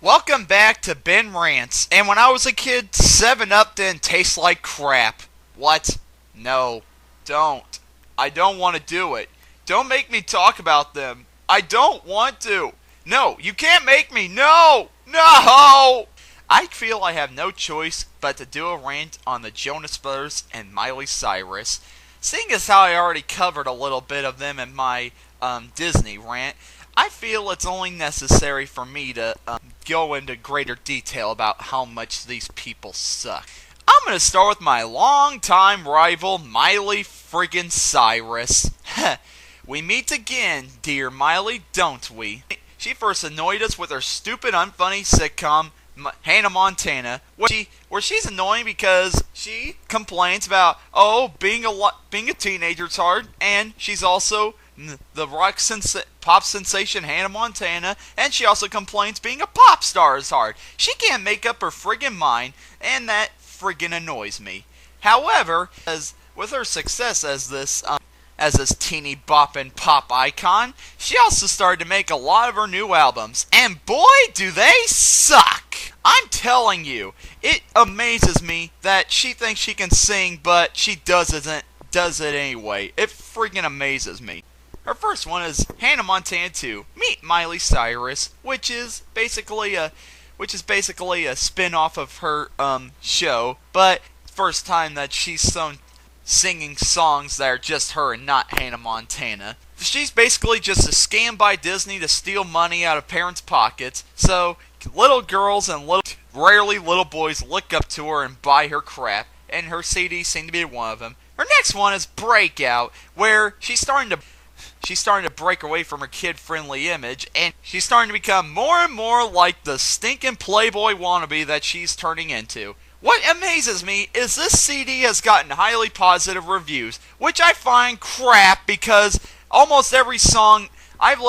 Welcome back to Ben Rants. And when I was a kid, 7 Up didn't taste like crap. What? No. Don't. I don't want to do it. Don't make me talk about them. I don't want to. No, you can't make me. No! No! I feel I have no choice but to do a rant on the Jonas Brothers and Miley Cyrus. Seeing as how I already covered a little bit of them in my Disney rant, I feel it's only necessary for me to go into greater detail about how much these people suck. I'm going to start with my longtime rival, Miley friggin' Cyrus. We meet again, dear Miley, don't we? She first annoyed us with her stupid, unfunny sitcom, Hannah Montana, where she's annoying because she complains about, being a teenager's hard, and she's also the pop sensation Hannah Montana, and she also complains being a pop star is hard. She can't make up her friggin' mind, and that friggin' annoys me. However, with her success as this teeny boppin' pop icon, she also started to make a lot of her new albums, and boy do they suck! I'm telling you, it amazes me that she thinks she can sing, but she does it anyway. It friggin' amazes me. Her first one is Hannah Montana 2, Meet Miley Cyrus, which is basically a spin-off of her show, but first time that she's singing songs that are just her and not Hannah Montana. She's basically just a scam by Disney to steal money out of parents' pockets, so little girls and rarely little boys look up to her and buy her crap, and her CDs seem to be one of them. Her next one is Breakout, where she's starting to break away from her kid-friendly image, and she's starting to become more and more like the stinking Playboy wannabe that she's turning into. What amazes me is this CD has gotten highly positive reviews, which I find crap because almost every song I've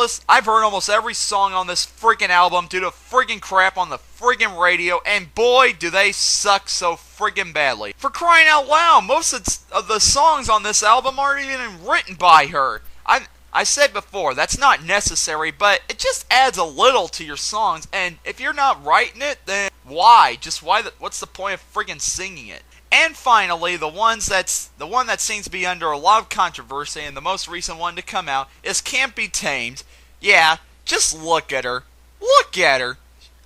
heard almost every song on this friggin' album due to friggin' crap on the friggin' radio, and boy do they suck so friggin' badly. For crying out loud, most of the songs on this album aren't even written by her. I said before, that's not necessary, but it just adds a little to your songs, and if you're not writing it, then why? What's the point of friggin' singing it? And finally, the one that seems to be under a lot of controversy, and the most recent one to come out, is Can't Be Tamed. Yeah, just look at her. Look at her.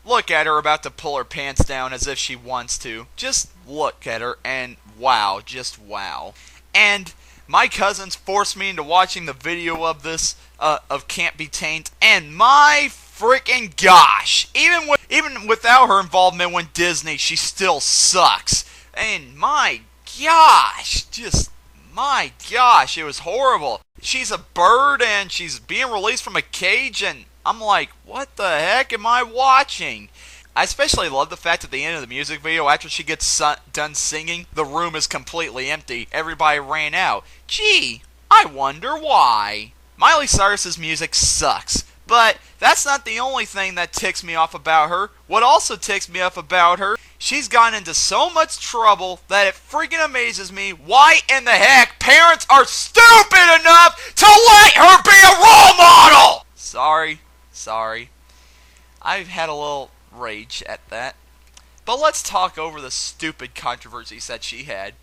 Look at her about to pull her pants down as if she wants to. Just look at her, and wow, just wow. And my cousins forced me into watching the video of this, of Can't Be Tamed, and my freaking gosh! Even without her involvement with Disney, she still sucks. And my gosh, it was horrible. She's a bird and she's being released from a cage, and I'm like, what the heck am I watching? I especially love the fact at the end of the music video, after she gets done singing, the room is completely empty. Everybody ran out. Gee, I wonder why. Miley Cyrus's music sucks, but that's not the only thing that ticks me off about her. What also ticks me off about her, she's gotten into so much trouble that it freaking amazes me why in the heck parents are stupid enough to let her be a role model! Sorry. I've had a little rage at that. But let's talk over the stupid controversies that she had.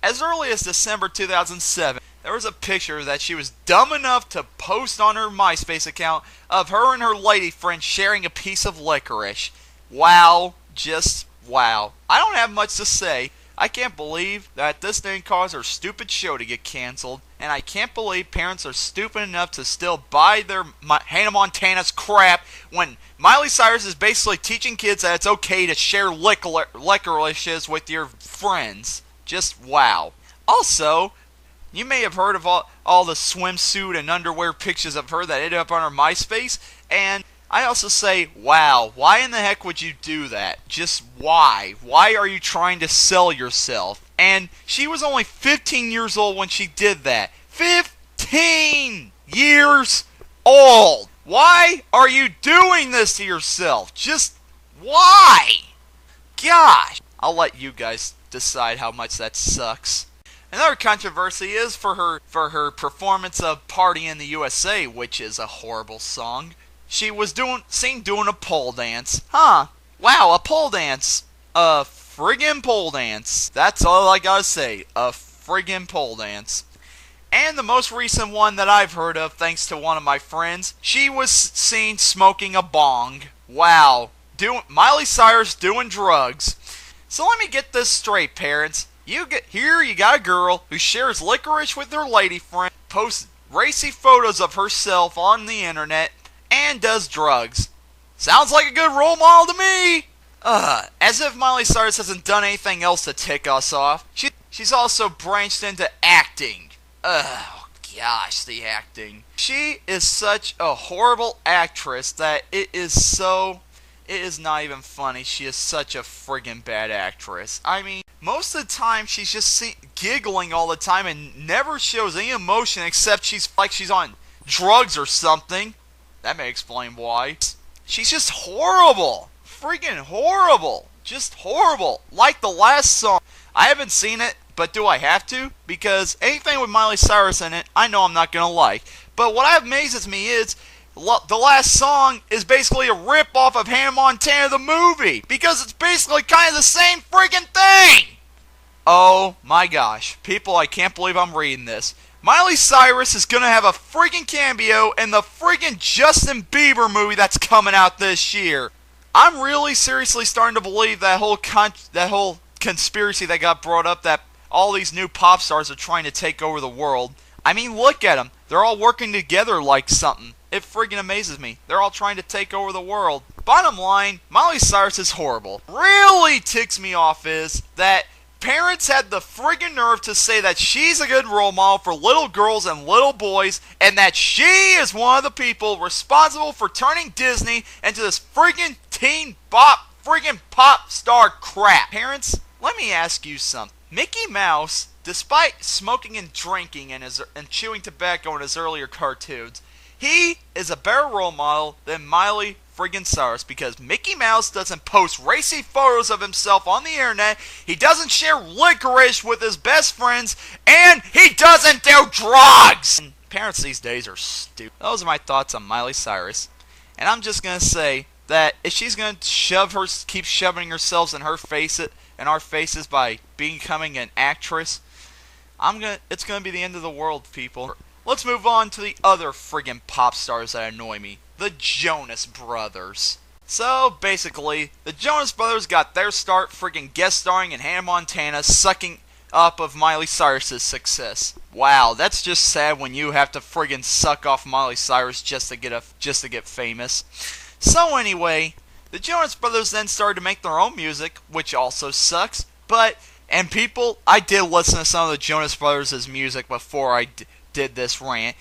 As early as December 2007, there was a picture that she was dumb enough to post on her MySpace account of her and her lady friend sharing a piece of licorice. Wow, just wow. I don't have much to say. I can't believe that this didn't cause her stupid show to get canceled, and I can't believe parents are stupid enough to still buy their Hannah Montana's crap when Miley Cyrus is basically teaching kids that it's okay to share licorices with your friends. Just wow. Also, you may have heard of all the swimsuit and underwear pictures of her that ended up on her MySpace, and I also say, wow, why in the heck would you do that? Just why? Why are you trying to sell yourself? And she was only 15 years old when she did that. 15 years old! Why are you doing this to yourself? Just why? Gosh! I'll let you guys decide how much that sucks. Another controversy is for her performance of Party in the USA, which is a horrible song. she was seen doing a pole dance. Huh. Wow, a pole dance. A friggin' pole dance. That's all I gotta say. A friggin' pole dance. And the most recent one that I've heard of, thanks to one of my friends, she was seen smoking a bong. Wow. Miley Cyrus doing drugs. So let me get this straight, parents. You got a girl who shares licorice with her lady friend, posts racy photos of herself on the internet, and does drugs. Sounds like a good role model to me. As if Miley Cyrus hasn't done anything else to tick us off. She's also branched into acting. Oh gosh, the acting. She is such a horrible actress that it is not even funny. She is such a friggin' bad actress. I mean, most of the time she's just giggling all the time and never shows any emotion except she's on drugs or something. That may explain why. She's just horrible. Friggin' horrible. Just horrible. Like the last song. I haven't seen it, but do I have to? Because anything with Miley Cyrus in it, I know I'm not gonna like. But what amazes me is the last song is basically a rip-off of Hannah Montana the movie. Because it's basically kind of the same friggin' thing. Oh my gosh. People, I can't believe I'm reading this. Miley Cyrus is gonna have a friggin' cameo in the friggin' Justin Bieber movie that's coming out this year. I'm really seriously starting to believe that whole conspiracy that got brought up that all these new pop stars are trying to take over the world. I mean, look at them. They're all working together like something. It friggin' amazes me. They're all trying to take over the world. Bottom line, Miley Cyrus is horrible. Really ticks me off is that parents had the friggin' nerve to say that she's a good role model for little girls and little boys, and that she is one of the people responsible for turning Disney into this friggin' teen friggin' pop star crap. Parents, let me ask you something. Mickey Mouse, despite smoking and drinking and chewing tobacco in his earlier cartoons, he is a better role model than Miley friggin' Cyrus, because Mickey Mouse doesn't post racy photos of himself on the internet, he doesn't share licorice with his best friends, and he doesn't do drugs! And parents these days are stupid. Those are my thoughts on Miley Cyrus. And I'm just gonna say that if she's gonna keep shoving herself in our faces by becoming an actress, it's gonna be the end of the world, people. Let's move on to the other friggin' pop stars that annoy me. The Jonas Brothers. So, basically, the Jonas Brothers got their start friggin' guest starring in Hannah Montana, sucking up of Miley Cyrus's success. Wow, that's just sad when you have to friggin' suck off Miley Cyrus just to get famous. So anyway, the Jonas Brothers then started to make their own music, which also sucks. And people, I did listen to some of the Jonas Brothers' music before I did this rant.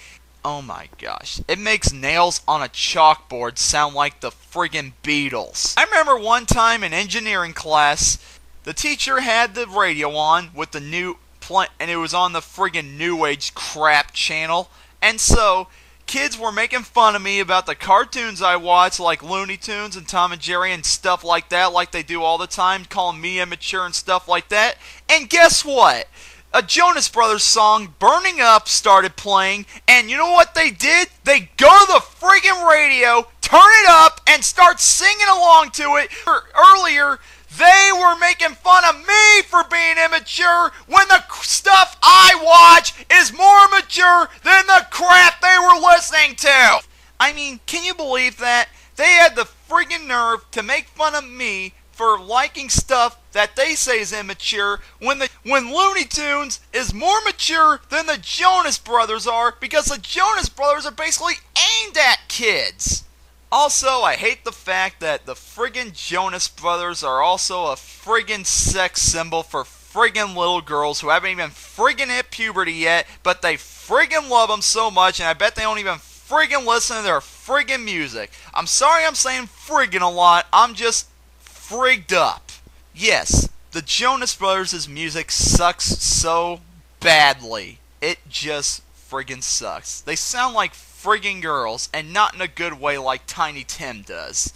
Oh my gosh. It makes nails on a chalkboard sound like the friggin' Beatles. I remember one time in engineering class, the teacher had the radio on with the and it was on the friggin' New Age crap channel. And so, kids were making fun of me about the cartoons I watched, like Looney Tunes and Tom and Jerry and stuff like that, like they do all the time, calling me immature and stuff like that. And guess what? A Jonas Brothers song, Burning Up, started playing, and you know what they did? They go to the friggin' radio, turn it up, and start singing along to it. Earlier, they were making fun of me for being immature when the stuff I watch is more mature than the crap they were listening to. I mean, can you believe that? They had the friggin' nerve to make fun of me for liking stuff that they say is immature when Looney Tunes is more mature than the Jonas Brothers are, because the Jonas Brothers are basically aimed at kids. Also, I hate the fact that the friggin' Jonas Brothers are also a friggin' sex symbol for friggin' little girls who haven't even friggin' hit puberty yet, but they friggin' love them so much, and I bet they don't even friggin' listen to their friggin' music. I'm sorry I'm saying friggin' a lot, I'm just frigged up. Yes, the Jonas Brothers' music sucks so badly. It just friggin' sucks. They sound like friggin' girls, and not in a good way like Tiny Tim does.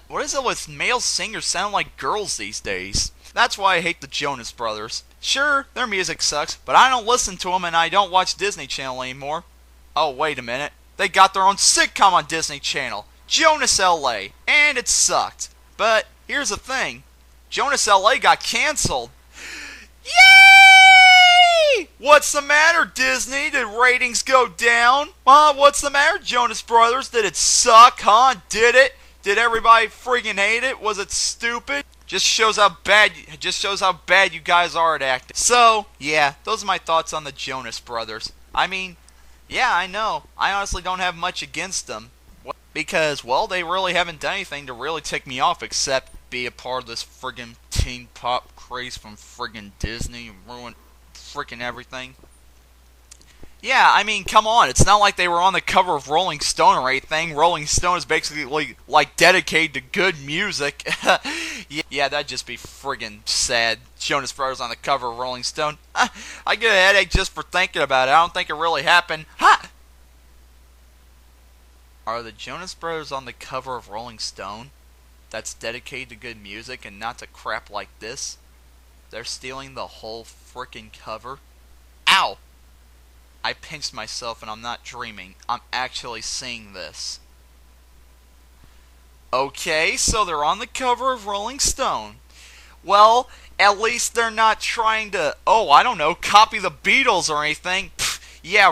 What is it with male singers sound like girls these days? That's why I hate the Jonas Brothers. Sure, their music sucks, but I don't listen to them and I don't watch Disney Channel anymore. Oh, wait a minute. They got their own sitcom on Disney Channel. Jonas LA, and it sucked. But here's the thing, Jonas LA got canceled. Yay! What's the matter, Disney? Did ratings go down? What's the matter, Jonas Brothers? Did it suck, huh? Did it? Did everybody freaking hate it? Was it stupid? Just shows how bad you guys are at acting. So, yeah, those are my thoughts on the Jonas Brothers. I mean, yeah, I know. I honestly don't have much against them. Because, well, they really haven't done anything to really tick me off except be a part of this friggin' teen pop craze from friggin' Disney and ruin friggin' everything. Yeah, I mean, come on. It's not like they were on the cover of Rolling Stone or anything. Rolling Stone is basically, like, dedicated to good music. Yeah, that'd just be friggin' sad. Jonas Brothers on the cover of Rolling Stone. I get a headache just for thinking about it. I don't think it really happened. Ha! Are the Jonas Brothers on the cover of Rolling Stone that's dedicated to good music and not to crap like this? They're stealing the whole frickin' cover? Ow! I pinched myself and I'm not dreaming. I'm actually seeing this. Okay, so they're on the cover of Rolling Stone. Well, at least they're not trying to, I don't know, copy the Beatles or anything. Yeah,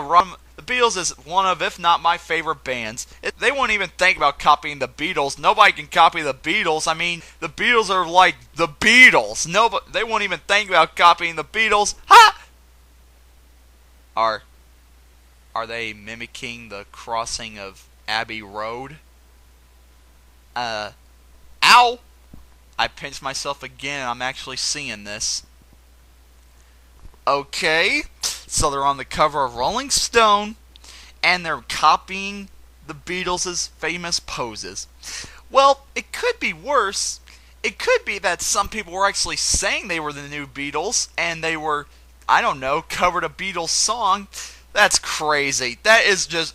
the Beatles is one of, if not my favorite bands. They won't even think about copying the Beatles. Nobody can copy the Beatles. I mean, the Beatles are like the Beatles. They won't even think about copying the Beatles. Ha! Are they mimicking the crossing of Abbey Road? Ow! I pinched myself again. I'm actually seeing this. Okay, so they're on the cover of Rolling Stone, and they're copying the Beatles' famous poses. Well, it could be worse. It could be that some people were actually saying they were the new Beatles, and they were, I don't know, covered a Beatles song. That's crazy. That is just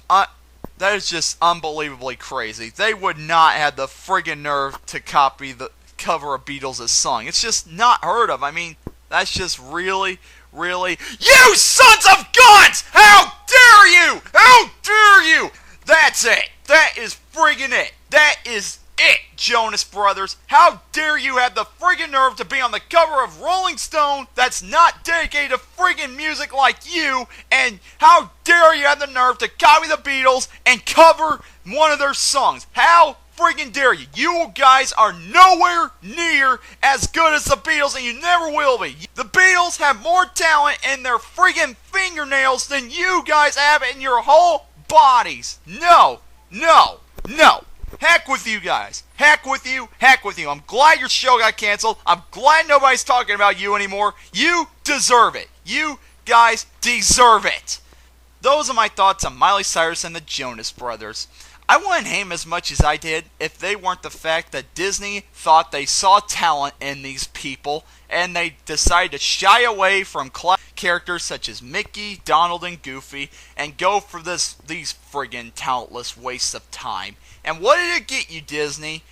unbelievably crazy. They would not have the friggin' nerve to copy the cover of Beatles' song. It's just not heard of. I mean, that's just really, really... You sons of guns! How dare you! How dare you! That's it. That is friggin' it. That is it, Jonas Brothers. How dare you have the friggin' nerve to be on the cover of Rolling Stone that's not dedicated to friggin' music like you, and how dare you have the nerve to copy the Beatles and cover one of their songs. How friggin' dare you. You guys are nowhere near as good as the Beatles, and you never will be. The Beatles have more talent in their friggin' fingernails than you guys have in your whole bodies. No. No. No. Heck with you guys. Heck with you. Heck with you. I'm glad your show got canceled. I'm glad nobody's talking about you anymore. You deserve it. You guys deserve it. Those are my thoughts on Miley Cyrus and the Jonas Brothers. I wouldn't hate them as much as I did if they weren't the fact that Disney thought they saw talent in these people and they decided to shy away from characters such as Mickey, Donald, and Goofy and go for these friggin' talentless wastes of time. And what did it get you, Disney?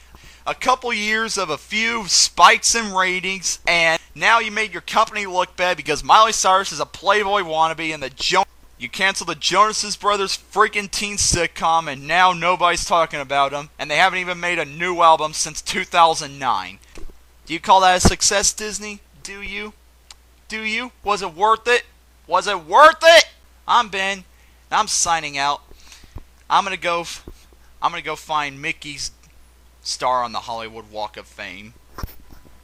A couple years of a few spikes in ratings, and now you made your company look bad because Miley Cyrus is a Playboy wannabe and you canceled the Jonas Brothers freaking teen sitcom, and now nobody's talking about them, and they haven't even made a new album since 2009. Do you call that a success, Disney? Do you? Do you? Was it worth it? Was it worth it? I'm Ben. I'm signing out. I'm gonna go find Mickey's star on the Hollywood Walk of Fame.